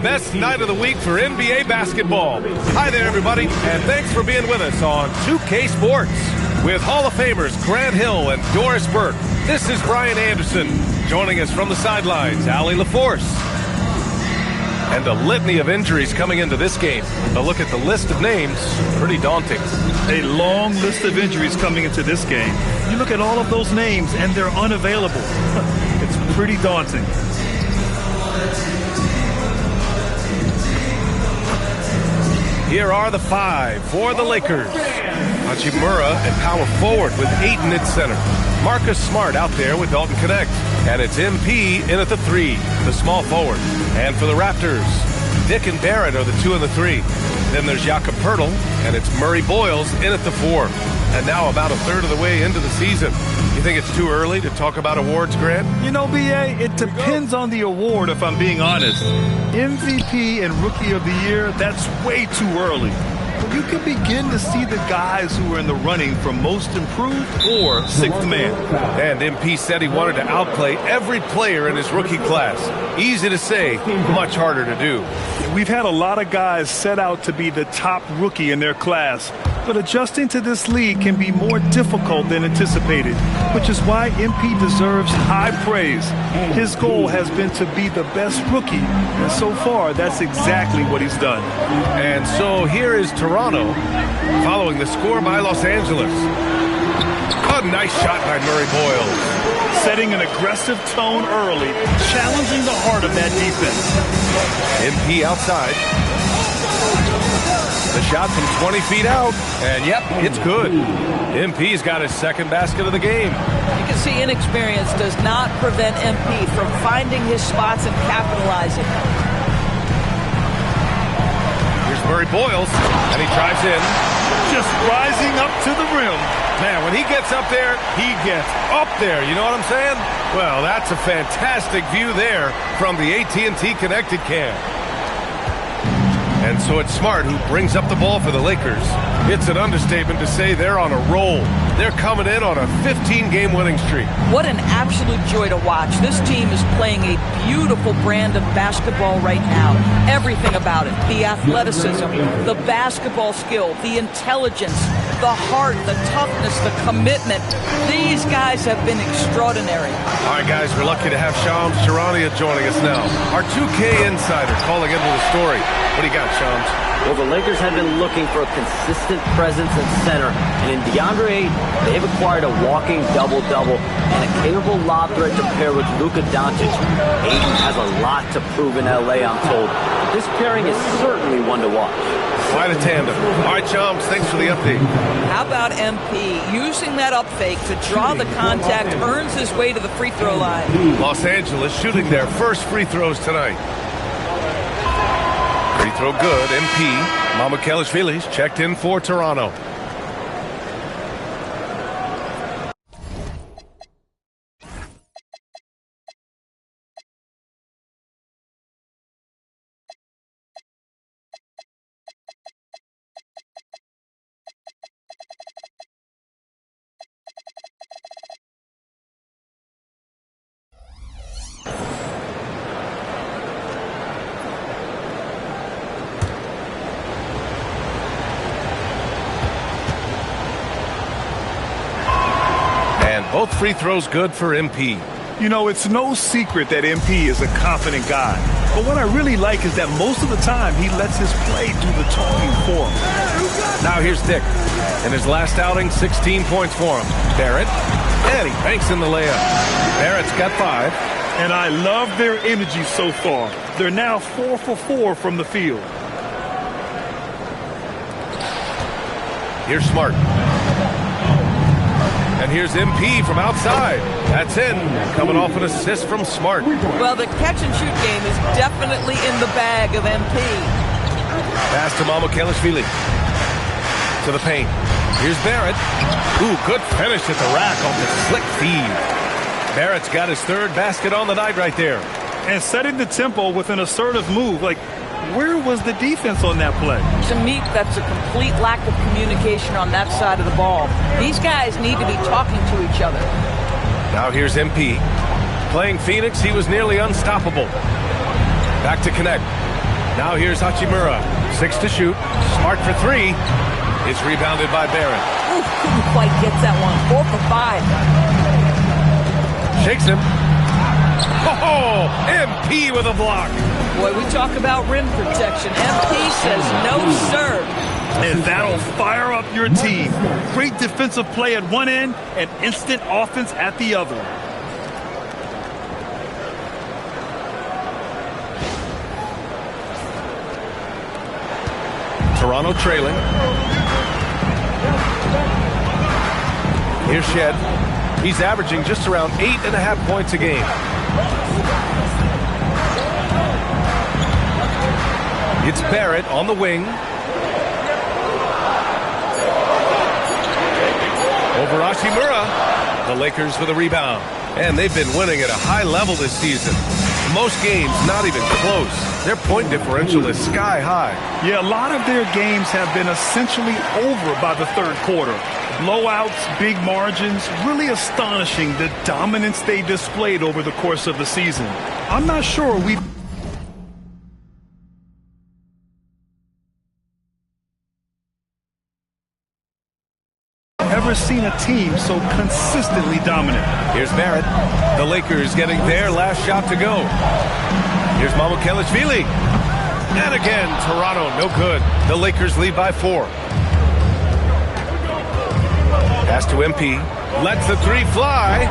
best night of the week for NBA basketball. Hi there, everybody, and thanks for being with us on 2K Sports. With Hall of Famers Grant Hill and Doris Burke, this is Brian Anderson. Joining us from the sidelines, Allie LaForce. And a litany of injuries coming into this game. A look at the list of names, pretty daunting. A long list of injuries coming into this game. You look at all of those names and they're unavailable. It's pretty daunting. Here are the five for the Lakers. Hachimura at power forward with Ayton at center. Marcus Smart out there with Dalton Connect. And it's MP in at the 3, the small forward. And for the Raptors, Dick and Barrett are the 2 and the 3. Then there's Jakob Poeltl, and it's Murray Boyles in at the 4. And now about a third of the way into the season. You think it's too early to talk about awards, Grant? You know, B.A., it depends on the award, if I'm being honest. MVP and Rookie of the Year, that's way too early. You can begin to see the guys who are in the running for most improved or sixth man. And MP said he wanted to outplay every player in his rookie class. Easy to say, much harder to do. We've had a lot of guys set out to be the top rookie in their class, but adjusting to this league can be more difficult than anticipated, which is why MP deserves high praise. His goal has been to be the best rookie, and so far, that's exactly what he's done. And so here is Toronto, following the score by Los Angeles. A nice shot by Murray Boyles. Setting an aggressive tone early, challenging the heart of that defense. MP outside. The shot from 20 feet out, and yep, it's good. MP's got his second basket of the game. You can see inexperience does not prevent MP from finding his spots and capitalizing. Here's Murray Boyles, and he drives in. Just rising up to the rim. Man, when he gets up there, he gets up there. You know what I'm saying? Well, that's a fantastic view there from the AT&T Connected Cam. And so it's Smart who brings up the ball for the Lakers. It's an understatement to say they're on a roll. They're coming in on a 15-game winning streak. What an absolute joy to watch. This team is playing a beautiful brand of basketball right now. Everything about it. The athleticism, the basketball skill, the intelligence, the heart, the toughness, the commitment. These guys have been extraordinary. All right, guys, we're lucky to have Shams Charania joining us now. Our 2K insider calling into the story. What do you got, Shams? Well, the Lakers have been looking for a consistent presence at center, and in DeAndre Ayton, they've acquired a walking double-double and a capable lob threat to pair with Luka Doncic. Ayton has a lot to prove in L.A., I'm told. But this pairing is certainly one to watch. Quite a tandem. All right, Shams, thanks for the update. How about MP using that up fake to draw the contact, earns his way to the free throw line. Los Angeles shooting their first free throws tonight. Free throw good. MP. Mycareer's checked in for Toronto. Both free throws good for MP. You know, it's no secret that MP is a confident guy. But what I really like is that most of the time he lets his play do the talking for him. Now here's Dick. In his last outing, 16 points for him. Barrett, and he banks in the layup. Barrett's got 5. And I love their energy so far. They're now 4 for 4 from the field. Here's Smart. And here's MP from outside. That's in. Coming off an assist from Smart. Well, the catch-and-shoot game is definitely in the bag of MP. Pass to Mycareer. To the paint. Here's Barrett. Ooh, good finish at the rack off the slick feed. Barrett's got his third basket on the night right there. And setting the tempo with an assertive move. Like, where was the defense on that play? To me, that's a complete lack of communication on that side of the ball. These guys need to be talking to each other. Now here's MP. Playing Phoenix, he was nearly unstoppable. Back to Connect. Now here's Hachimura. 6 to shoot. Smart for 3. It's rebounded by Barrett. Ooh, couldn't quite get that one. 4 for 5. Shakes him. Oh, MP with a block. Boy, we talk about rim protection. MP says no, sir. And that'll fire up your team. Great defensive play at one end and instant offense at the other. Toronto trailing. Here's Shed. He's averaging just around 8.5 points a game. It's Barrett on the wing. Over Hachimura. The Lakers for the rebound. And they've been winning at a high level this season. Most games not even close. Their point differential is sky high. Yeah, a lot of their games have been essentially over by the third quarter. Blowouts, big margins, really astonishing the dominance they displayed over the course of the season. I'm not sure we've ever seen a team so consistently dominant. Here's Barrett. The Lakers getting their last shot to go. Here's Mycareer. And again, Toronto, no good. The Lakers lead by 4. Pass to MP. Lets the 3 fly.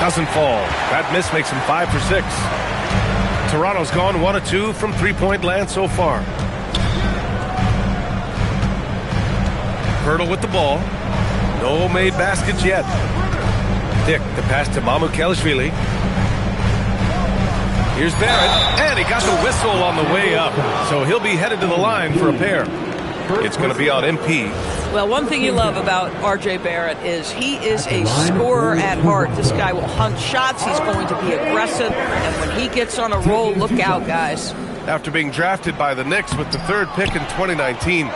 Doesn't fall. That miss makes him 5 for 6. Toronto's gone 1 of 2 from three-point land so far. Hurdle with the ball. No made baskets yet. Dick, the pass to Mycareer. Here's Barrett, and he got the whistle on the way up. So he'll be headed to the line for a pair. It's going to be on MP. Well, one thing you love about R.J. Barrett is he is a scorer at heart. This guy will hunt shots. He's going to be aggressive. And when he gets on a roll, look out, guys. After being drafted by the Knicks with the 3rd pick in 2019,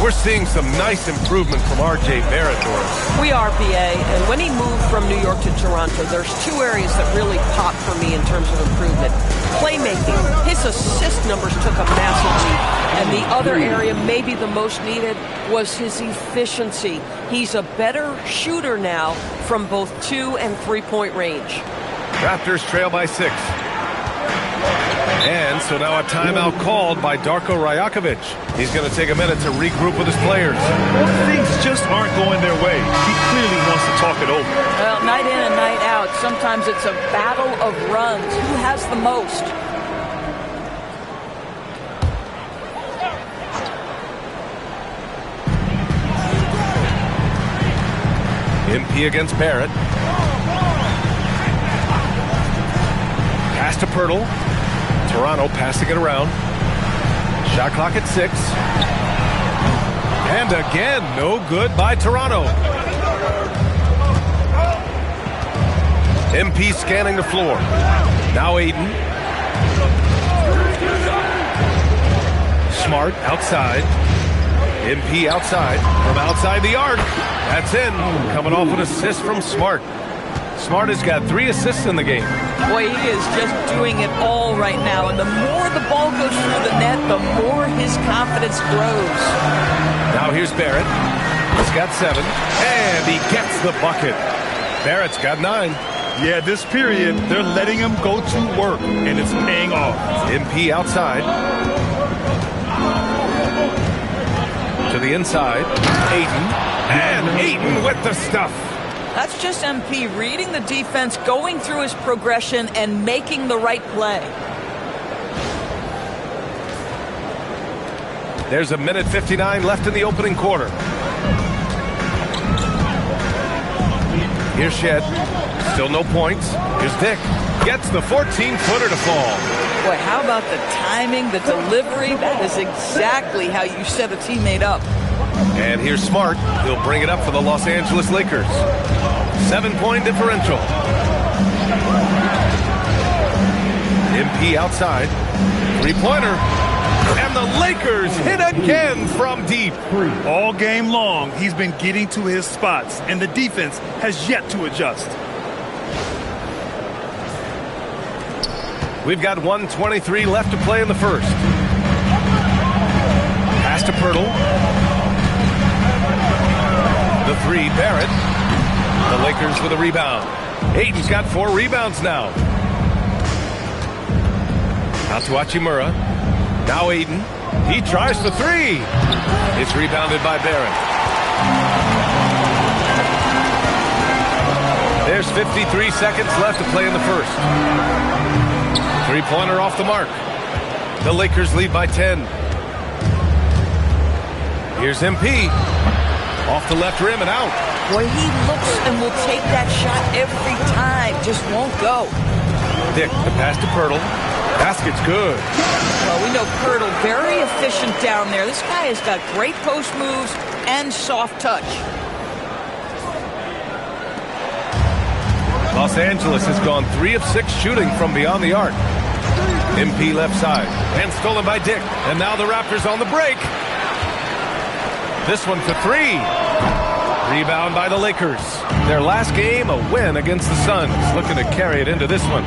we're seeing some nice improvement from R.J. Barrett, Doris. We are, PA, and when he moved from New York to Toronto, there's 2 areas that really popped for me in terms of improvement. Playmaking. His assist numbers took a massive leap. And the other area, maybe the most needed, was his efficiency. He's a better shooter now from both 2- and 3-point range. Raptors trail by 6. And so now a timeout called by Darko Rajakovic. He's going to take a minute to regroup with his players. Things just aren't going their way. He clearly wants to talk it over. Well, night in and night out, sometimes it's a battle of runs. Who has the most? MP against Barrett. Pass to Pirtle. Toronto passing it around. Shot clock at 6. And again, no good by Toronto. MP scanning the floor. Now Aiden. Smart outside. MP outside. From outside the arc. That's in. Coming off an assist from Smart. Smart has got 3 assists in the game. Boy, he is just doing it all right now. And the more the ball goes through the net, the more his confidence grows. Now here's Barrett. He's got 7. And he gets the bucket. Barrett's got 9. Yeah, this period, they're letting him go to work, and it's paying off. MP outside. To the inside. Aiden. And Aiden with the stuff. That's just MP reading the defense, going through his progression, and making the right play. There's a minute 59 left in the opening quarter. Here's Shed. Still no points. Here's Dick. Gets the 14-footer to fall. Boy, how about the timing, the delivery? That is exactly how you set a teammate up. And here's Smart. He'll bring it up for the Los Angeles Lakers. 7-point differential. MP outside. 3-pointer. And the Lakers hit again from deep. All game long, he's been getting to his spots, and the defense has yet to adjust. We've got 1:23 left to play in the first. Pass to Pirtle. The three, Barrett. The Lakers with a rebound. Aiden's got 4 rebounds now. Out to Hachimura. Now Aiden. He tries for 3. It's rebounded by Barrett. There's 53 seconds left to play in the first. 3-pointer off the mark. The Lakers lead by 10. Here's MP. Off the left rim and out. Boy, he looks and will take that shot every time. Just won't go. Dick, the pass to Pirtle. Basket's good. Well, we know Pirtle, very efficient down there. This guy has got great post moves and soft touch. Los Angeles has gone 3 of 6 shooting from beyond the arc. MP left side. And stolen by Dick. And now the Raptors on the break. This one for 3. Rebound by the Lakers. Their last game, a win against the Suns. Looking to carry it into this one.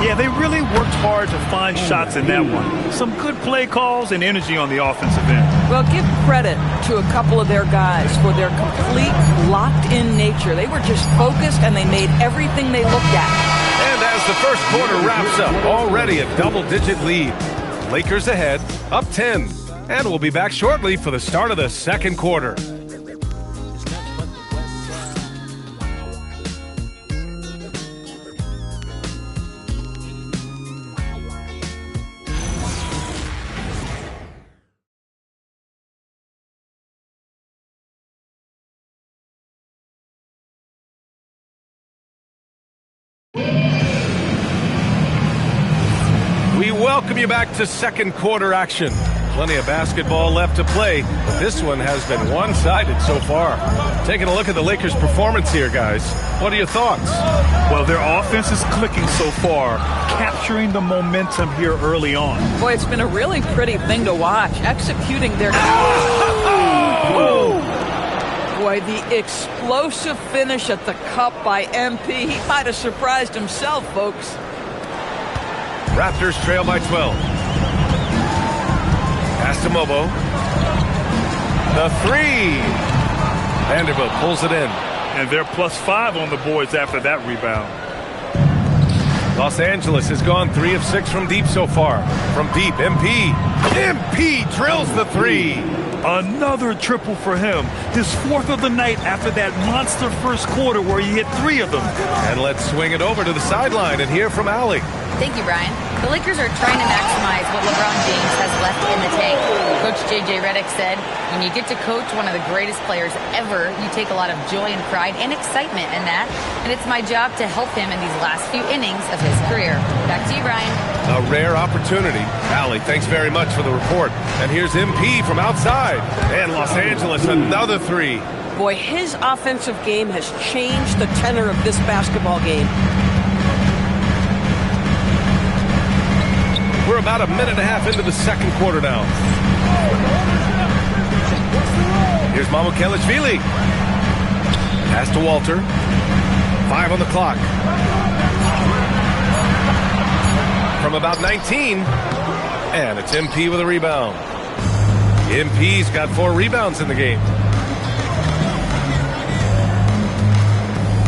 Yeah, they really worked hard to find shots in that one. Some good play calls and energy on the offensive end. Well, give credit to a couple of their guys for their complete locked-in nature. They were just focused and they made everything they looked at. And as the first quarter wraps up, already a double-digit lead. Lakers ahead, up 10. And we'll be back shortly for the start of the second quarter. We welcome you back to second quarter action. Plenty of basketball left to play, but this one has been one-sided so far. Taking a look at the Lakers' performance here, guys. What are your thoughts? Well, their offense is clicking so far, capturing the momentum here early on. Boy, it's been a really pretty thing to watch, executing their... Boy, the explosive finish at the cup by MP. He might have surprised himself, folks. Raptors trail by 12. Pass to Mobo. The 3. Vanderbilt pulls it in. And they're +5 on the boards after that rebound. Los Angeles has gone 3 of 6 from deep so far. From deep, MP. MP drills the 3. Another triple for him. His 4th of the night after that monster first quarter where he hit 3 of them. And let's swing it over to the sideline and hear from Allie. Thank you, Brian. The Lakers are trying to maximize what LeBron James has left in the tank. Coach J.J. Redick said, when you get to coach one of the greatest players ever, you take a lot of joy and pride and excitement in that. And it's my job to help him in these last few innings of his career. Back to you, Brian. A rare opportunity. Allie, thanks very much for the report. And here's MP from outside. And Los Angeles, another 3. Boy, his offensive game has changed the tenor of this basketball game. We're about a minute and a half into the second quarter now. Here's Mycareer. Pass to Walter. 5 on the clock. From about 19. And it's MP with a rebound. MP's got 4 rebounds in the game.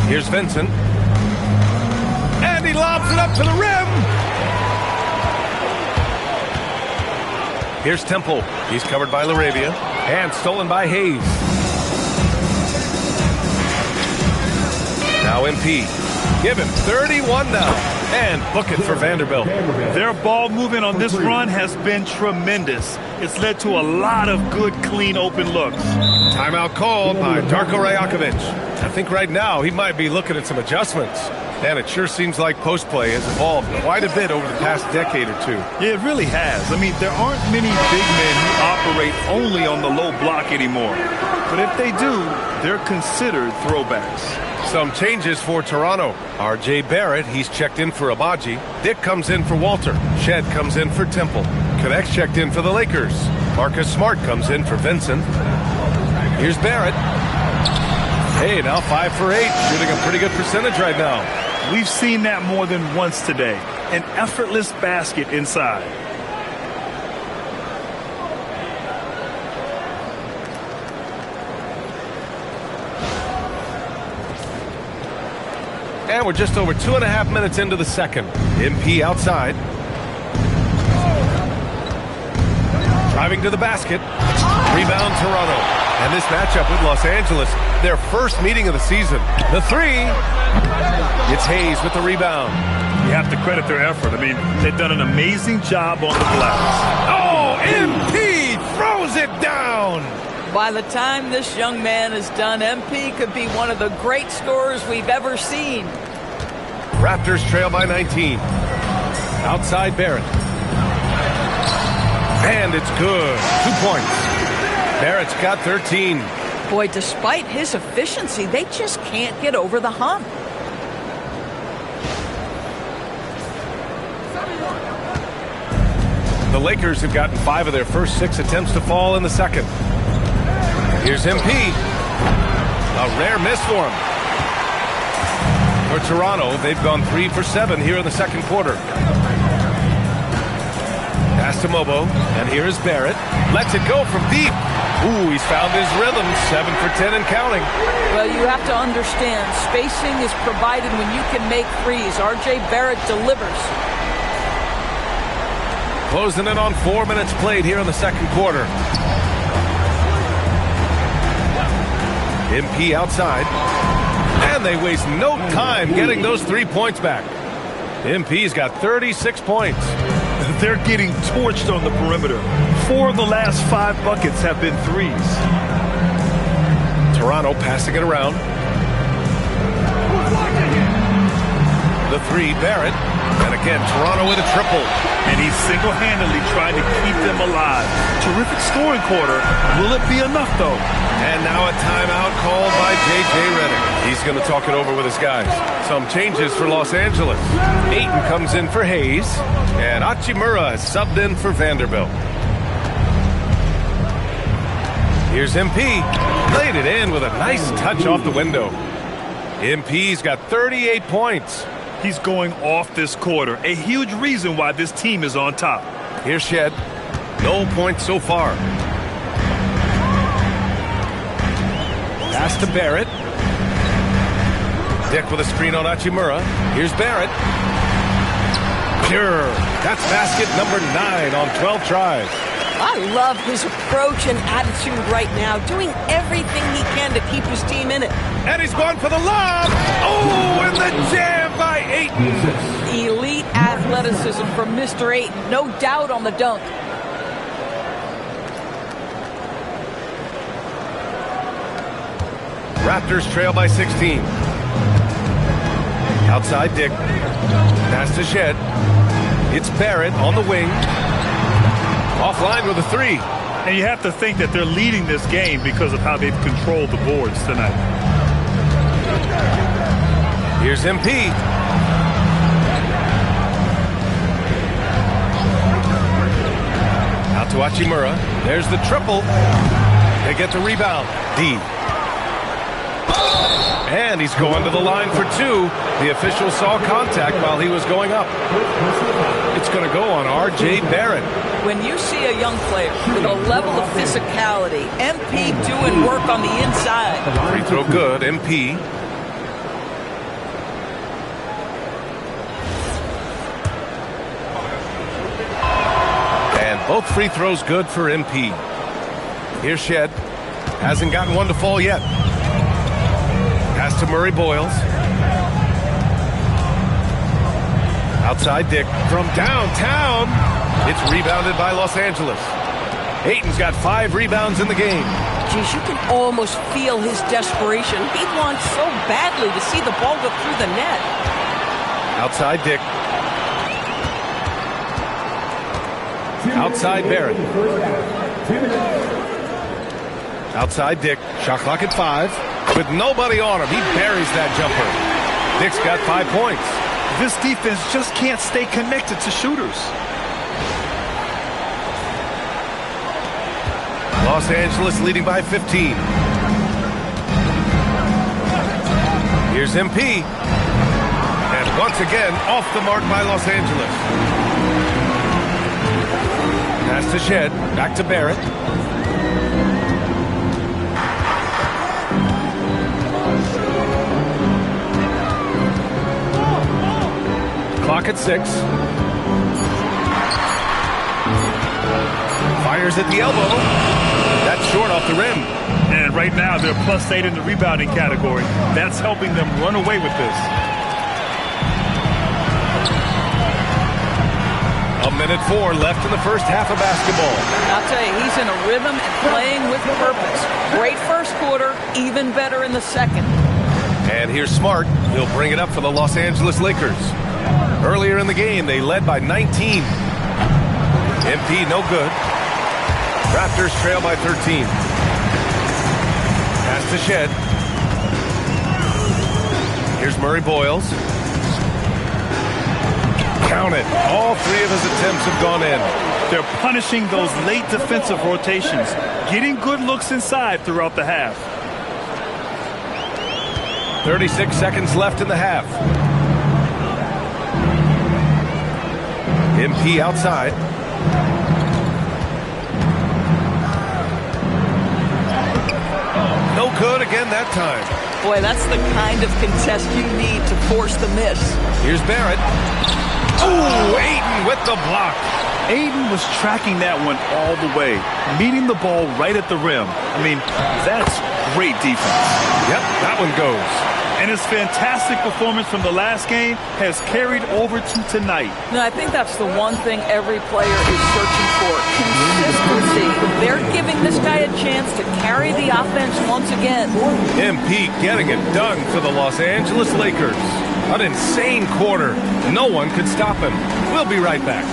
Here's Vincent. And he lobs it up to the rim. Here's Temple. He's covered by LaRavia. And stolen by Hayes. Now MP. Give him 31 now. And book it for Vanderbilt. Their ball movement on this run has been tremendous. It's led to a lot of good, clean, open looks. Timeout called by Darko Rajakovic. I think right now he might be looking at some adjustments. And it sure seems like post play has evolved quite a bit over the past decade or two. Yeah, it really has. I mean, there aren't many big men who operate only on the low block anymore. But if they do, they're considered throwbacks. Some changes for Toronto. R.J. Barrett, he's checked in for Abaji. Dick comes in for Walter. Shed comes in for Temple. Connect's checked in for the Lakers. Marcus Smart comes in for Vincent. Here's Barrett. Hey, now 5 for 8. Shooting a pretty good percentage right now. We've seen that more than once today. An effortless basket inside. And we're just over 2.5 minutes into the second. MP outside. Driving to the basket. Rebound Toronto. And this matchup with Los Angeles, their first meeting of the season. The three. It's Hayes with the rebound. You have to credit their effort. I mean, they've done an amazing job on the glass. Oh, MP throws it down. By the time this young man is done, MP could be one of the great scorers we've ever seen. Raptors trail by 19. Outside Barrett. And it's good. 2 points. Barrett's got 13. Boy, despite his efficiency, they just can't get over the hump. The Lakers have gotten 5 of their first 6 attempts to fall in the second. Here's MP. A rare miss for him. For Toronto, they've gone 3 for 7 here in the second quarter. Pass to Mobo, and here is Barrett. Lets it go from deep. Ooh, he's found his rhythm. 7 for 10 and counting. Well, you have to understand, spacing is provided when you can make threes. R.J. Barrett delivers. Closing in on 4 minutes played here in the second quarter. MP outside. And they waste no time getting those 3 points back. MP's got 36 points. They're getting torched on the perimeter. 4 of the last 5 buckets have been threes. Toronto passing it around. The 3, Barrett. And again, Toronto with a triple. And he's single-handedly trying to keep them alive. Terrific scoring quarter. Will it be enough, though? And now a timeout called by J.J. Redick. He's going to talk it over with his guys. Some changes for Los Angeles. Ayton comes in for Hayes. And Hachimura has subbed in for Vanderbilt. Here's MP. Laid it in with a nice touch off the window. MP's got 38 points. He's going off this quarter. A huge reason why this team is on top. Here's Shed. No points so far. Pass to Barrett. Dick with a screen on Hachimura. Here's Barrett. Pure. That's basket number 9 on 12 tries. I love his approach and attitude right now, doing everything he can to keep his team in it. And he's gone for the lob. Oh, and the jam by Ayton. Elite athleticism from Mr. Ayton. No doubt on the dunk. Raptors trail by 16. Outside Dick. Pass to Shed. It's Barrett on the wing. Offline with a 3. And you have to think that they're leading this game because of how they've controlled the boards tonight. Here's MP. Out to Hachimura. There's the triple. They get the rebound. D. And he's going to the line for 2. The official saw contact while he was going up. It's going to go on R.J. Barrett. When you see a young player with a level of physicality, MP doing work on the inside. Free throw good, MP. And both free throws good for MP. Here's Shed. Hasn't gotten one to fall yet. Pass to Murray Boyles. Outside Dick from downtown. It's rebounded by Los Angeles. Ayton's got 5 rebounds in the game. Geez, you can almost feel his desperation. He wants so badly to see the ball go through the net. Outside Dick. Outside Barrett. Outside Dick. Shot clock at 5. With nobody on him, he buries that jumper. Dick's got 5 points. This defense just can't stay connected to shooters. Los Angeles leading by 15. Here's MP. And once again, off the mark by Los Angeles. Pass to Shed. Back to Barrett. clock at 6. Fires at the elbow. That's short off the rim. And right now, they're +8 in the rebounding category. That's helping them run away with this. 1:04 left in the first half of basketball. I'll tell you, he's in a rhythm and playing with purpose. Great first quarter, even better in the second. And here's Smart. He'll bring it up for the Los Angeles Lakers. Earlier in the game, they led by 19. MP no good. Raptors trail by 13. Pass to Shed. Here's Murray Boyles. Count it. All 3 of his attempts have gone in. They're punishing those late defensive rotations, getting good looks inside throughout the half. 36 seconds left in the half. MP outside. No good again that time. Boy, that's the kind of contest you need to force the miss. Here's Barrett. Oh, Ayton with the block. Ayton was tracking that one all the way, meeting the ball right at the rim. I mean, that's great defense. Yep, that one goes. And his fantastic performance from the last game has carried over to tonight. No, I think that's the one thing every player is searching for. Consistency. They're giving this guy a chance to carry the offense once again. MP getting it done for the Los Angeles Lakers. An insane quarter. No one could stop him. We'll be right back.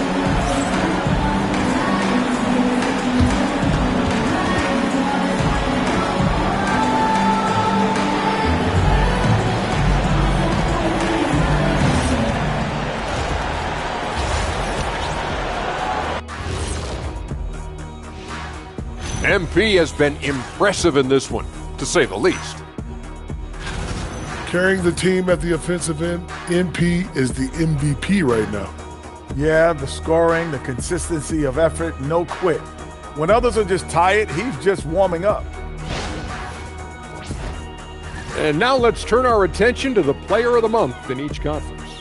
MP has been impressive in this one, to say the least. Carrying the team at the offensive end, MP is the MVP right now. Yeah, the scoring, the consistency of effort, no quit. When others are just tired, he's just warming up. And now let's turn our attention to the player of the month in each conference.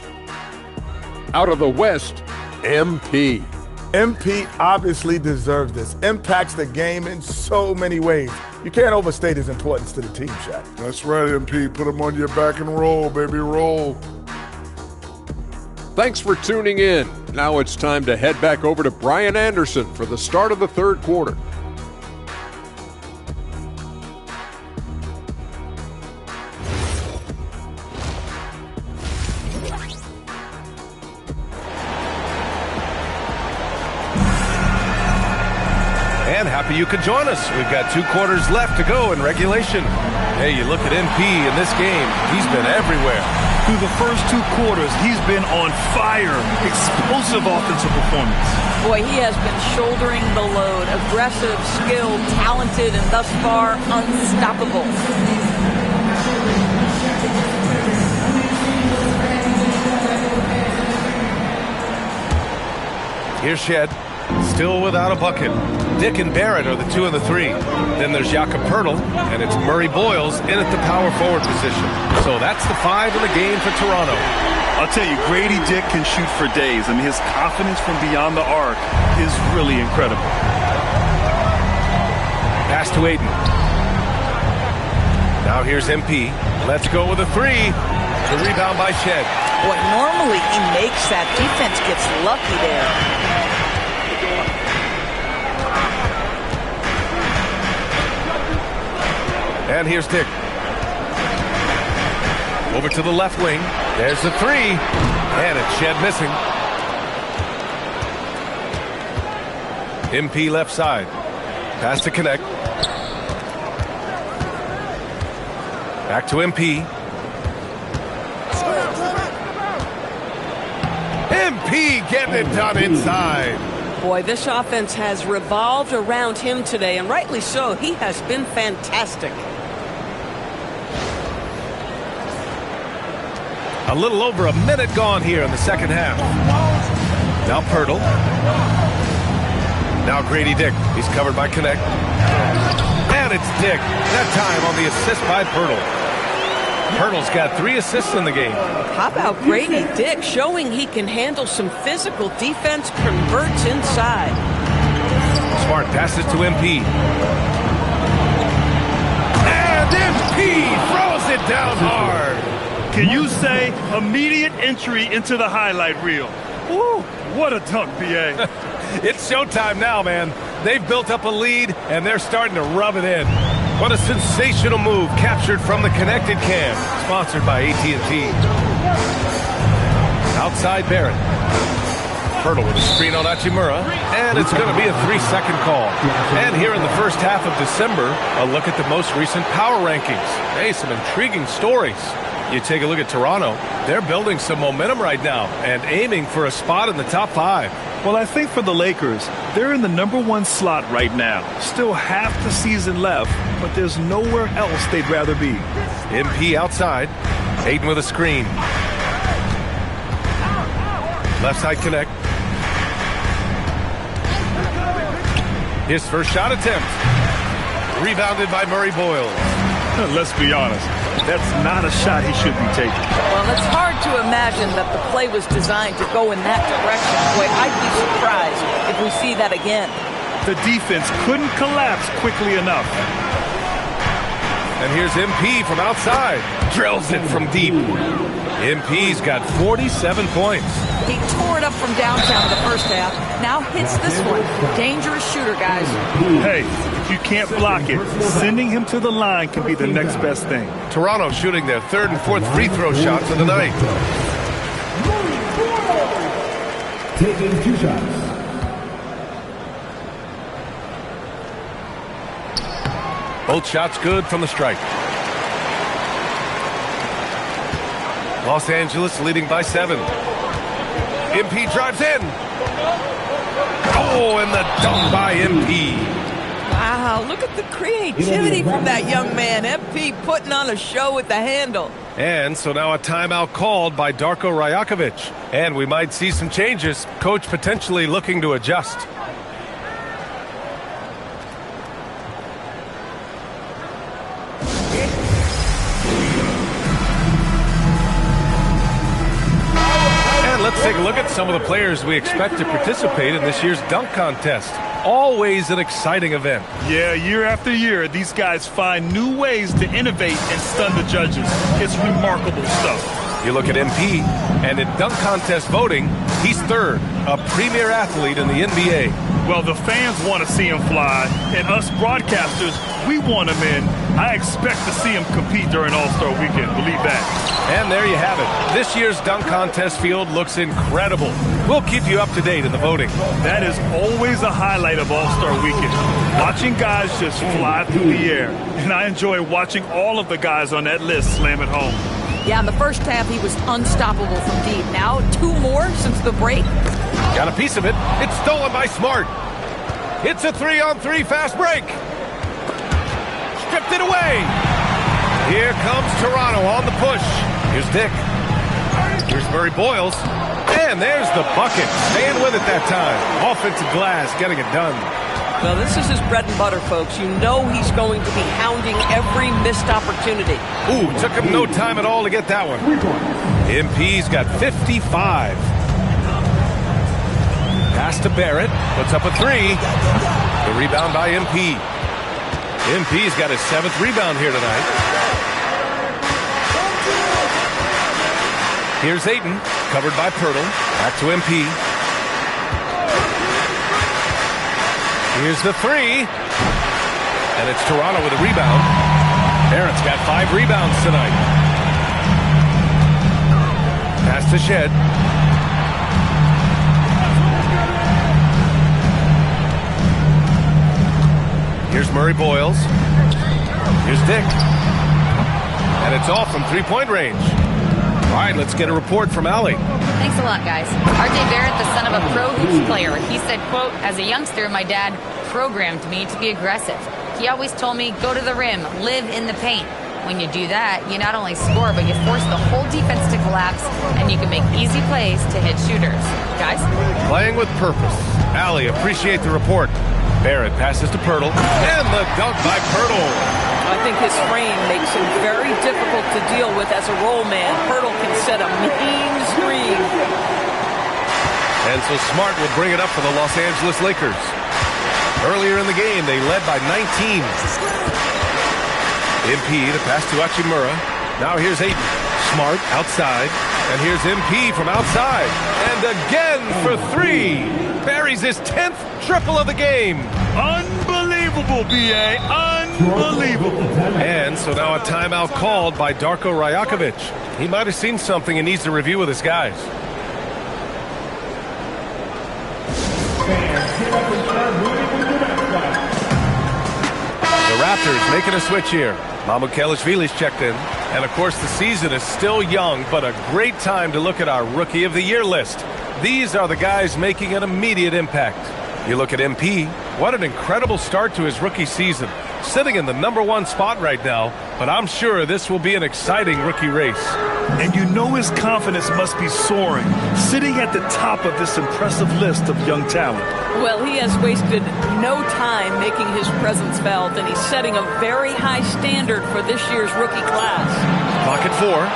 Out of the West, MP. MP obviously deserves this. Impacts the game in so many ways. You can't overstate his importance to the team, Shaq. That's right, MP. Put him on your back and roll, baby, roll. Thanks for tuning in. Now it's time to head back over to Brian Anderson for the start of the third quarter. And happy you could join us. We've got 2 quarters left to go in regulation. Hey, you look at MP in this game, he's been everywhere. Through the first 2 quarters, he's been on fire. Explosive offensive performance. Boy, he has been shouldering the load. Aggressive, skilled, talented, and thus far, unstoppable. Here's Shed, still without a bucket. Dick and Barrett are the 2 and the 3. Then there's Jakob Poeltl, and it's Murray Boyles in at the power forward position. So that's the 5 in the game for Toronto. I'll tell you, Grady Dick can shoot for days. I mean, his confidence from beyond the arc is really incredible. Pass to Ayton. Now here's MP. Let's go with a 3. The rebound by Shed. Boy, normally he makes that. Defense gets lucky there. And here's Dick. Over to the left wing. There's the 3. And it's Shed missing. MP left side. Pass to connect. Back to MP. MP getting it done inside. Boy, this offense has revolved around him today, and rightly so. He has been fantastic. A little over a minute gone here in the second half. Now Poeltl. Now Grady Dick. He's covered by Connect. And it's Dick. That time on the assist by Poeltl. Pirtle's got 3 assists in the game. How about Grady Dick showing he can handle some physical defense, converts inside. Smart passes to MP. And MP throws it down hard. Can you say immediate entry into the highlight reel? Woo, what a dunk, B.A. It's showtime now, man. They've built up a lead, and they're starting to rub it in. What a sensational move captured from the connected cam, sponsored by AT&T. Outside Barrett. Pirtle with a screen on Hachimura, and it's going to be a 3-second call. And here in the first half of December, a look at the most recent power rankings. Hey, some intriguing stories. You take a look at Toronto. They're building some momentum right now and aiming for a spot in the top 5. Well, I think for the Lakers, they're in the #1 slot right now. Still half the season left, but there's nowhere else they'd rather be. MP outside. Ayton with a screen. Left side connect. His first shot attempt. Rebounded by Murray Boyles. Let's be honest, that's not a shot he should be taking. Well, it's hard to imagine that the play was designed to go in that direction. Boy, I'd be surprised if we see that again. The defense couldn't collapse quickly enough. And here's MP from outside. Drills it from deep. MP's got 47 points. He tore it up from downtown in the first half. Now hits this one. Dangerous shooter, guys. Hey, if you can't block it, sending him to the line can be the next best thing. Toronto shooting their 3rd and 4th free throw shots of the night. Taking 2 shots. Both shots good from the strike. Los Angeles leading by 7. MP drives in. Oh, and the dunk by MP. Wow, look at the creativity from that young man. MP putting on a show with the handle. And so now a timeout called by Darko Rajakovic. And we might see some changes. Coach potentially looking to adjust. Let's take a look at some of the players we expect to participate in this year's dunk contest. Always an exciting event. Yeah, year after year, these guys find new ways to innovate and stun the judges. It's remarkable stuff. You look at MP, and in dunk contest voting, he's 3rd, a premier athlete in the NBA. Well, the fans want to see him fly, and us broadcasters, we want him in. I expect to see him compete during All-Star Weekend, believe that. And there you have it. This year's dunk contest field looks incredible. We'll keep you up to date in the voting. That is always a highlight of All-Star Weekend. Watching guys just fly through the air. And I enjoy watching all of the guys on that list slam it home. Yeah, in the first half, he was unstoppable from deep. Now, 2 more since the break. Got a piece of it. It's stolen by Smart. It's a 3-on-3 fast break. Stripped it away. Here comes Toronto on the push. Here's Dick. Here's Murray Boyles. And there's the bucket. Staying with it that time. Offensive glass, getting it done. Well, this is his bread and butter, folks. You know he's going to be hounding every missed opportunity. Ooh, took him no time at all to get that one. MP's got 55. Pass to Barrett. Puts up a 3. The rebound by MP. MP's got his 7th rebound here tonight. Here's Ayton, covered by Pirtle. Back to MP. Here's the 3. And it's Toronto with a rebound. Barrett's got 5 rebounds tonight. Pass to Shed. Here's Murray Boyles. Here's Dick. And it's off from 3-point range. All right, let's get a report from Allie. Thanks a lot, guys. RJ Barrett, the son of a pro hoops player. He said, quote, as a youngster, my dad programmed me to be aggressive. He always told me, go to the rim, live in the paint. When you do that, you not only score, but you force the whole defense to collapse, and you can make easy plays to hit shooters. Guys? Playing with purpose. Allie, appreciate the report. Barrett passes to Pirtle, and the dunk by Pirtle. I think his frame makes him very difficult to deal with as a roll man. Hurdle can set a mean screen. And so Smart will bring it up for the Los Angeles Lakers. Earlier in the game, they led by 19. MP, the pass to Hachimura. Now here's Ayton. Smart outside. And here's MP from outside. And again for three. Buries his 10th triple of the game. Unbelievable, B.A. Unbelievable. And so now a timeout called by Darko Rajakovic. He might have seen something and needs to review with his guys. The Raptors making a switch here. Mycareer's checked in. And of course the season is still young, but a great time to look at our Rookie of the Year list. These are the guys making an immediate impact. You look at MP, what an incredible start to his rookie season. Sitting in the #1 spot right now, but I'm sure this will be an exciting rookie race. And you know his confidence must be soaring, sitting at the top of this impressive list of young talent. Well, he has wasted no time making his presence felt, and he's setting a very high standard for this year's rookie class. Clock at 4.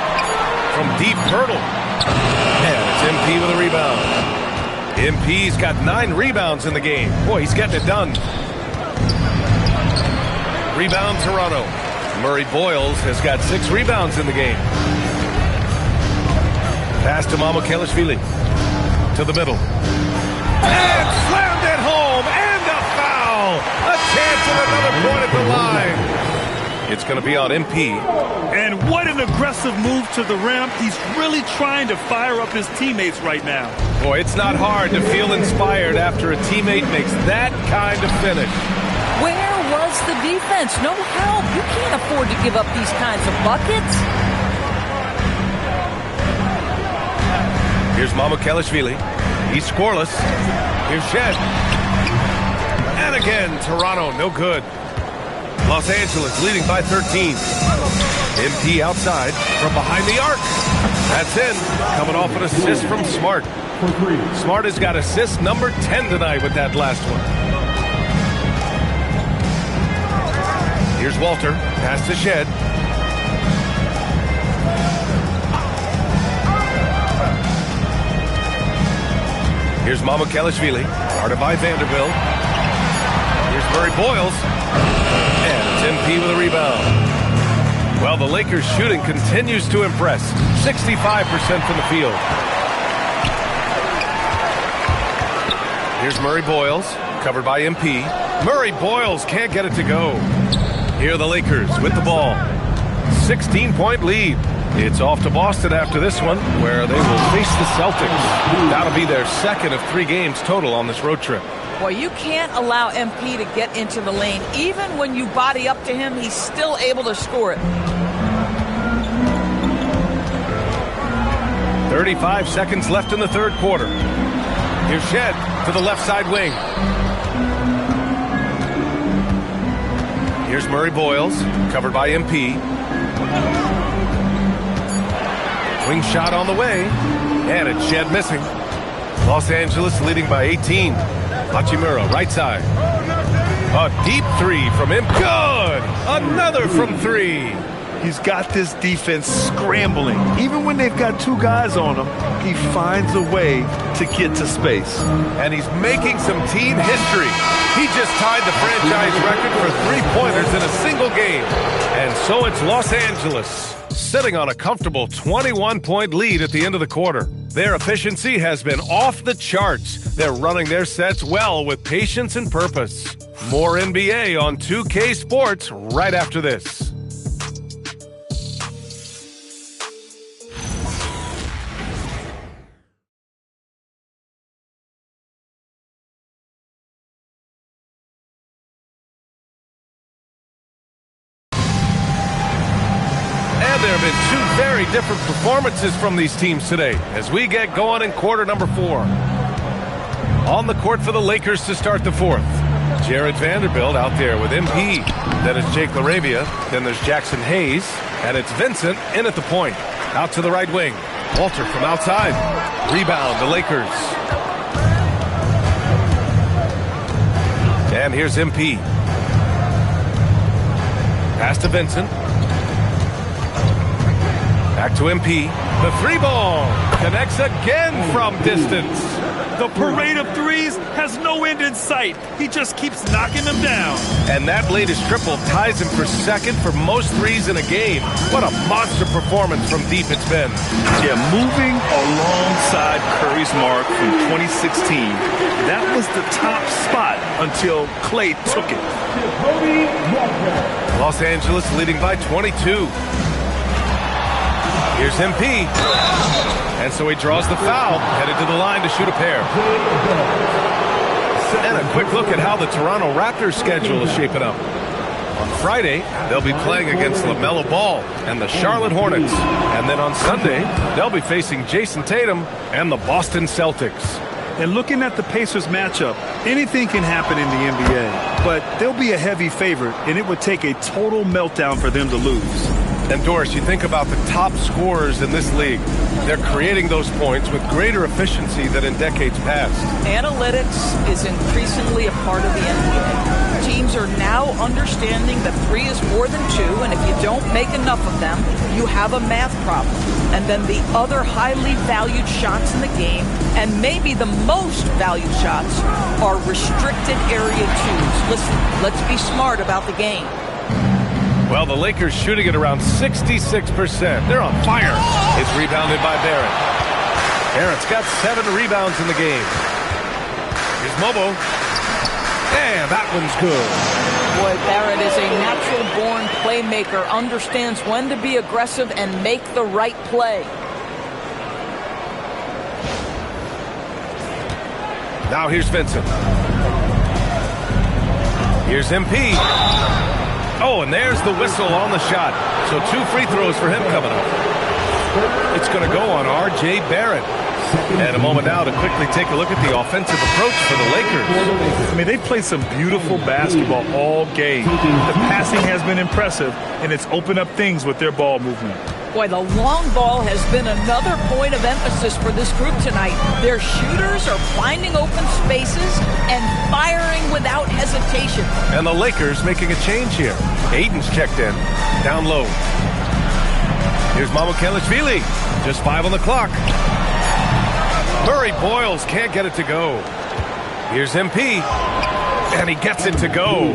From deep, Hurdle. And it's MP with a rebound. MP's got 9 rebounds in the game. Boy, he's getting it done. Rebound, Toronto. Murray Boyles has got 6 rebounds in the game. Pass to Mycareer. To the middle. And slammed it home. And a foul. A chance at another point at the line. It's going to be on MP. And what an aggressive move to the rim. He's really trying to fire up his teammates right now. Boy, it's not hard to feel inspired after a teammate makes that kind of finish. Where was the defense? No help. You can't afford to give up these kinds of buckets. Here's Mycareer. He's scoreless. Here's Shed. And again, Toronto, no good. Los Angeles leading by 13. MP outside from behind the arc. That's in. Coming off an assist from Smart. Smart has got assist number 10 tonight with that last one. Here's Walter. Pass to Shed. Here's Mycareer. Guarded by Vanderbilt. Here's Murray Boyles. And it's MP with a rebound. Well, the Lakers shooting continues to impress. 65% from the field. Here's Murray Boyles, covered by MP. Murray Boyles can't get it to go. Here are the Lakers with the ball. 16-point lead. It's off to Boston after this one, where they will face the Celtics. That'll be their second of 3 games total on this road trip. Well, you can't allow MP to get into the lane. Even when you body up to him, he's still able to score it. 35 seconds left in the third quarter. Here's Shed to the left side wing. Here's Murray Boyles, covered by MP. Wing shot on the way, and it's Shed missing. Los Angeles leading by 18. Hachimura, right side. A deep 3 from him. Good! Another from 3. He's got this defense scrambling. Even when they've got 2 guys on him, he finds a way to get to space. And he's making some team history. He just tied the franchise record for 3-pointers in a single game. And so it's Los Angeles, sitting on a comfortable 21-point lead at the end of the quarter. Their efficiency has been off the charts. They're running their sets well with patience and purpose. More NBA on 2K Sports right after this. There have been 2 very different performances from these teams today as we get going in quarter number 4. On the court for the Lakers to start the 4th. Jared Vanderbilt out there with MP. Then it's Jake LaRavia. Then there's Jackson Hayes. And it's Vincent in at the point. Out to the right wing. Walter from outside. Rebound, the Lakers. And here's MP. Pass to Vincent. Back to MP. The 3-ball connects again from distance. The parade of threes has no end in sight. He just keeps knocking them down. And that latest triple ties him for second for most threes in a game. What a monster performance from deep it's been. Yeah, moving alongside Curry's mark from 2016. That was the top spot until Clay took it. Los Angeles leading by 22. Here's MP. And so he draws the foul, headed to the line to shoot a pair. And a quick look at how the Toronto Raptors schedule is shaping up. On Friday, they'll be playing against LaMelo Ball and the Charlotte Hornets. And then on Sunday, they'll be facing Jason Tatum and the Boston Celtics. And looking at the Pacers matchup, anything can happen in the NBA. But they'll be a heavy favorite, and it would take a total meltdown for them to lose. And Doris, you think about the top scorers in this league. They're creating those points with greater efficiency than in decades past. Analytics is increasingly a part of the NBA. Teams are now understanding that 3 is more than 2, and if you don't make enough of them, you have a math problem. And then the other highly valued shots in the game, and maybe the most valued shots, are restricted area 2s. Listen, let's be smart about the game. Well, the Lakers shooting at around 66%. They're on fire. It's rebounded by Barrett. Barrett's got 7 rebounds in the game. Here's Mobo. And that one's good. Boy, Barrett is a natural-born playmaker, understands when to be aggressive and make the right play. Now here's Vincent. Here's MP. Oh, and there's the whistle on the shot. So 2 free throws for him coming up. It's going to go on R.J. Barrett. And a moment now to quickly take a look at the offensive approach for the Lakers. I mean, they've played some beautiful basketball all game. The passing has been impressive, and it's opened up things with their ball movement. Boy, the long ball has been another point of emphasis for this group tonight. Their shooters are finding open spaces and firing without hesitation. And the Lakers making a change here. Aiden's checked in. Down low. Here's Mycareer. Just 5 on the clock. Murray Boyles can't get it to go. Here's MP. And he gets it to go.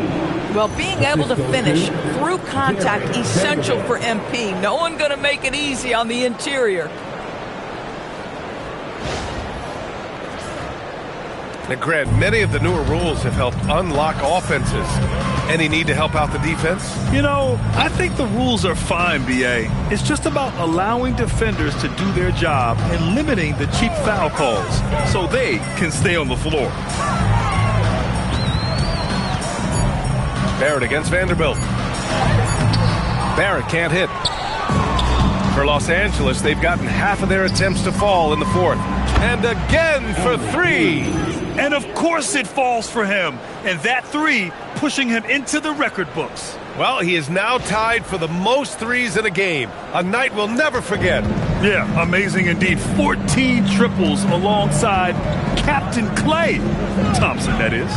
Well, being able to finish through contact, essential for MP. No one going to make it easy on the interior. Now, Grant, many of the newer rules have helped unlock offenses. Any need to help out the defense? You know, I think the rules are fine, B.A. It's just about allowing defenders to do their job and limiting the cheap foul calls so they can stay on the floor. Barrett against Vanderbilt. Barrett can't hit. For Los Angeles, they've gotten half of their attempts to fall in the 4th. And again for 3. And of course it falls for him. And that 3 pushing him into the record books. Well, he is now tied for the most threes in a game. A night we'll never forget. Yeah, amazing indeed. 14 triples alongside Captain Clay Thompson, that is.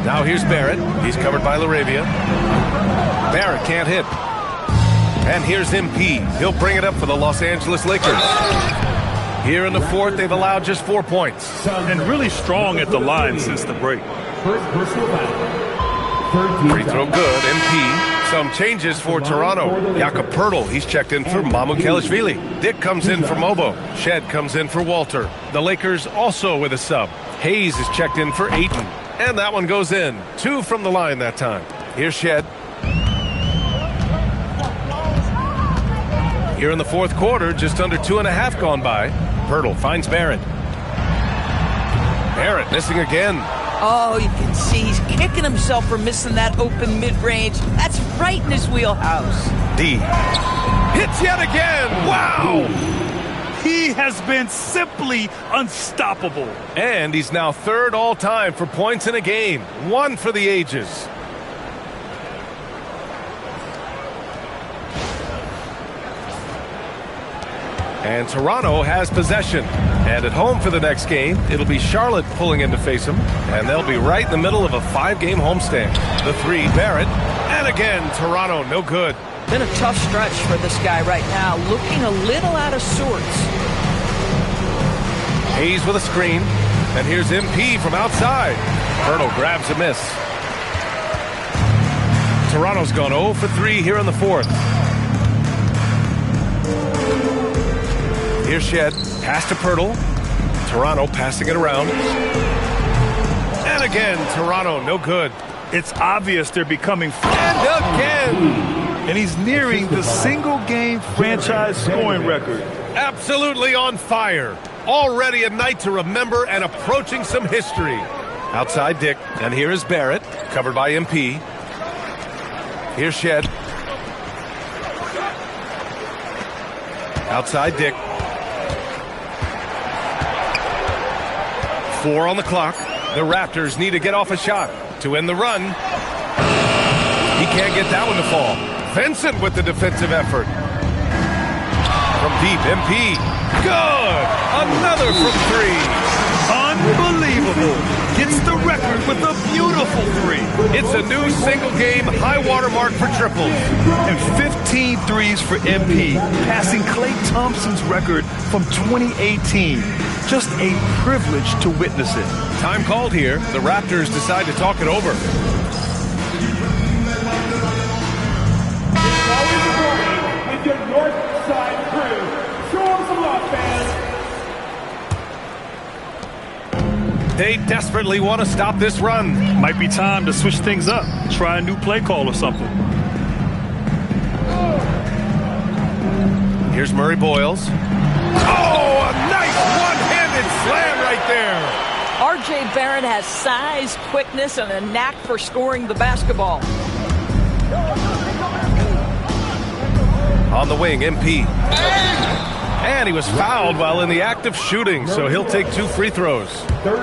Now here's Barrett. He's covered by LaRavia. Barrett can't hit. And here's MP. He'll bring it up for the Los Angeles Lakers. Here in the 4th, they've allowed just 4 points. And really strong at the line since the break. Free throw good, MP. Some changes for Toronto. Jakob Poeltl, he's checked in for Mycareer. Dick comes in for Mobo. Shed comes in for Walter. The Lakers also with a sub. Hayes is checked in for Ayton. And that one goes in. 2 from the line that time. Here's Shed. Here in the 4th quarter, just under 2.5 gone by. Poeltl finds Barrett. Barrett missing again. Oh, you can see he's kicking himself for missing that open mid-range. That's right in his wheelhouse. D. Hits yet again. Wow! He has been simply unstoppable. And he's now 3rd all-time for points in a game. 1 for the ages. And Toronto has possession. And at home for the next game, it'll be Charlotte pulling in to face them, and they'll be right in the middle of a 5-game homestand. The 3, Barrett, and again, Toronto, no good. Been a tough stretch for this guy right now, looking a little out of sorts. Hayes with a screen, and here's MP from outside. Hurdle grabs a miss. Toronto's gone 0 for 3 here in the 4th. Here's Shed, pass to Pirtle. Toronto passing it around. And again, Toronto, no good. It's obvious they're becoming... And again! And he's nearing the single-game franchise scoring record. Absolutely on fire. Already a night to remember and approaching some history. Outside Dick, and here is Barrett, covered by MP. Here's Shed. Outside Dick. 4 on the clock. The Raptors need to get off a shot to end the run. He can't get that one to fall. Vincent with the defensive effort. From deep, MP. Good! Another from 3. Unbelievable. Gets the record with a beautiful 3. It's a new single-game high-water mark for triples. And 15 threes for MP, passing Klay Thompson's record from 2018. Just a privilege to witness it. Time called here. The Raptors decide to talk it over. With your north side crew. Show them some love, fans. They desperately want to stop this run. Might be time to switch things up. Try a new play call or something. Here's Murray Boyles. Oh, a nice one-handed slam right there. R.J. Barrett has size, quickness, and a knack for scoring the basketball. On the wing, MP. And he was fouled while in the act of shooting, so he'll take 2 free throws. All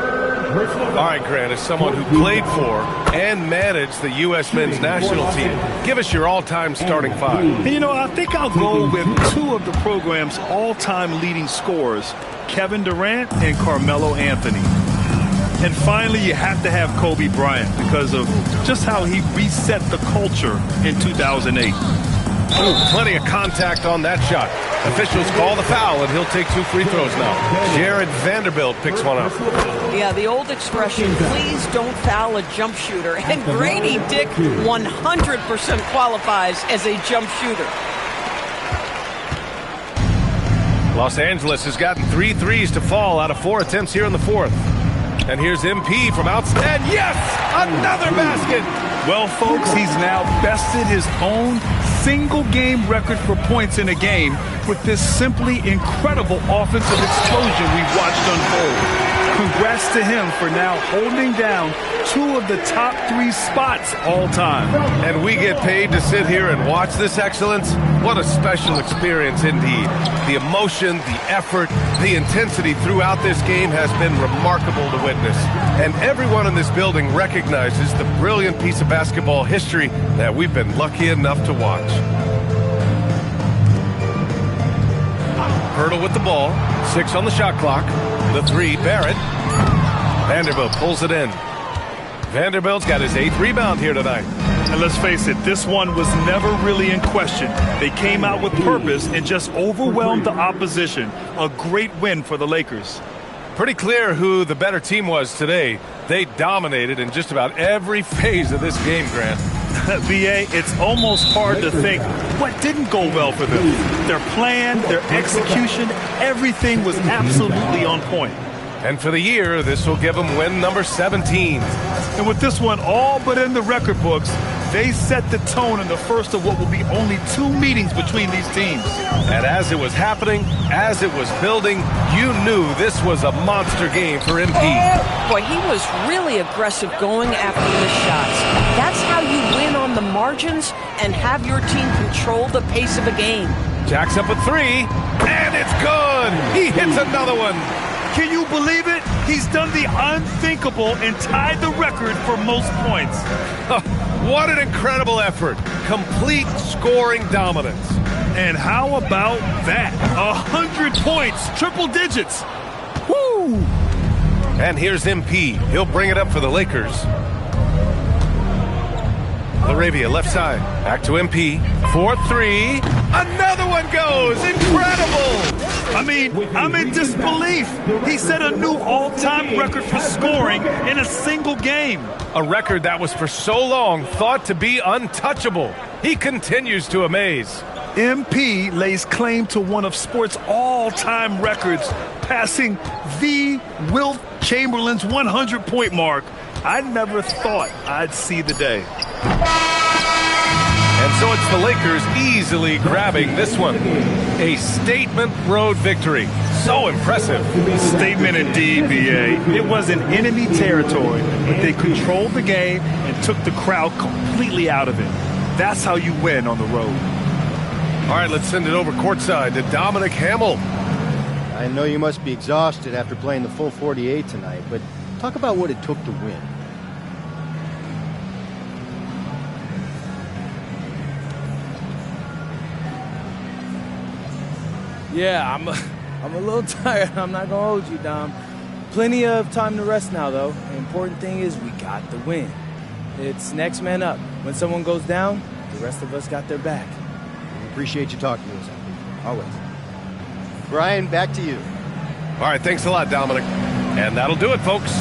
right, Grant, as someone who played for and managed the U.S. men's national team, give us your all-time starting 5. You know, I think I'll go with 2 of the program's all-time leading scorers, Kevin Durant and Carmelo Anthony. And finally, you have to have Kobe Bryant because of just how he reset the culture in 2008. Ooh, plenty of contact on that shot. Officials call the foul, and he'll take 2 free throws now. Jared Vanderbilt picks one up. Yeah, the old expression, please don't foul a jump shooter. And Grady Dick 100% qualifies as a jump shooter. Los Angeles has gotten 3 threes to fall out of 4 attempts here in the 4th. And here's MP from outside. Yes! Another basket! Well, folks, he's now bested his own single-game record for points in a game with this simply incredible offensive explosion we've watched unfold. Congrats to him for now holding down 2 of the top 3 spots all time. And we get paid to sit here and watch this excellence? What a special experience indeed. The emotion, the effort, the intensity throughout this game has been remarkable to witness. And everyone in this building recognizes the brilliant piece of basketball history that we've been lucky enough to watch. Hurdle with the ball, 6 on the shot clock. The 3, Barrett. Vanderbilt pulls it in. Vanderbilt's got his 8th rebound here tonight. And let's face it, this one was never really in question. They came out with purpose and just overwhelmed the opposition. A great win for the Lakers. Pretty clear who the better team was today. They dominated in just about every phase of this game, Grant. VA, it's almost hard to think what didn't go well for them. Their plan, their execution, everything was absolutely on point. And for the year, this will give them win number 17. And with this one all but in the record books, they set the tone in the first of what will be only 2 meetings between these teams. And as it was happening, as it was building, you knew this was a monster game for MP. Boy, he was really aggressive going after his shots. That's how you win on the margins and have your team control the pace of a game. Jacks up a 3, and it's good. He hits another one. Can you believe it? He's done the unthinkable and tied the record for most points. What an incredible effort. Complete scoring dominance. And how about that? 100 points, triple digits. And here's MP. He'll bring it up for the Lakers. Laravia, left side. Back to MP. 4-3. Another one goes. Incredible. I mean, I'm in disbelief. He set a new all-time record for scoring in a single game. A record that was for so long thought to be untouchable. He continues to amaze. MP lays claim to one of sports' all-time records, passing the Wilt Chamberlain's 100-point mark. I never thought I'd see the day. And so it's the Lakers easily grabbing this one. A statement road victory. So impressive. Statement indeed, BA. It was in enemy territory, but they controlled the game and took the crowd completely out of it. That's how you win on the road. All right, let's send it over courtside to Dominic Hamill. I know you must be exhausted after playing the full 48 tonight, but talk about what it took to win. Yeah, I'm a little tired. I'm not gonna hold you, Dom. Plenty of time to rest now, though. The important thing is we got the win. It's next man up. When someone goes down, the rest of us got their back. We appreciate you talking to us, MP. Always. Brian, back to you. All right, thanks a lot, Dominic. And that'll do it, folks.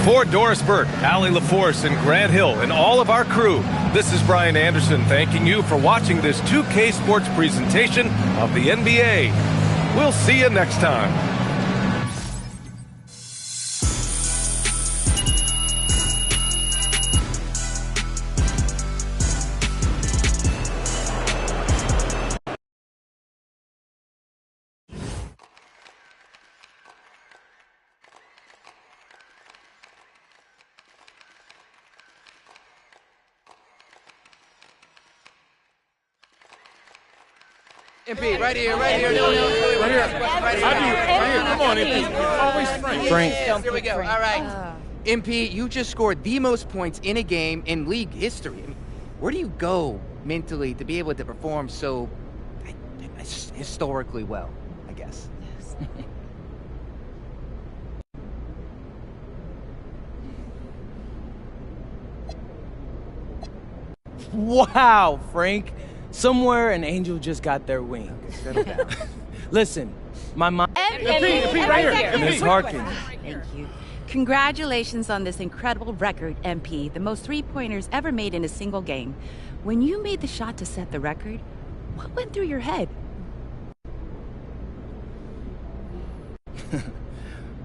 For Doris Burke, Allie LaForce, and Grant Hill, and all of our crew, this is Brian Anderson thanking you for watching this 2K Sports presentation of the NBA. We'll see you next time. MP, right here. Right here. Come on, MP. Always Frank. Here we go. All right. MP, you just scored the most points in a game in league history. I mean, where do you go mentally to be able to perform so historically well, I guess? Yes. Wow, Frank. Somewhere an angel just got their wing. Settle down. Listen, my mom... MP, right here. Miss Harkins. Thank you. Congratulations on this incredible record, MP. The most three-pointers ever made in a single game. When you made the shot to set the record, what went through your head?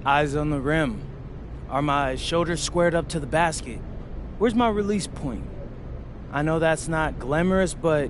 Eyes on the rim. Are my shoulders squared up to the basket? Where's my release point? I know that's not glamorous, but...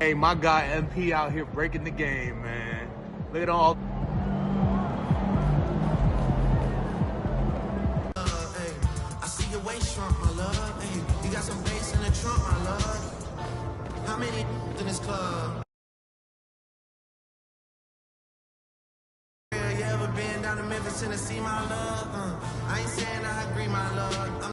Hey, my guy MP out here breaking the game, man. Look at all. I see your waist shrunk, my love. Hey, you got some bass in the trunk, my love. How many in this club? You ever been down to Memphis, Tennessee, my love? I ain't saying I agree, my love.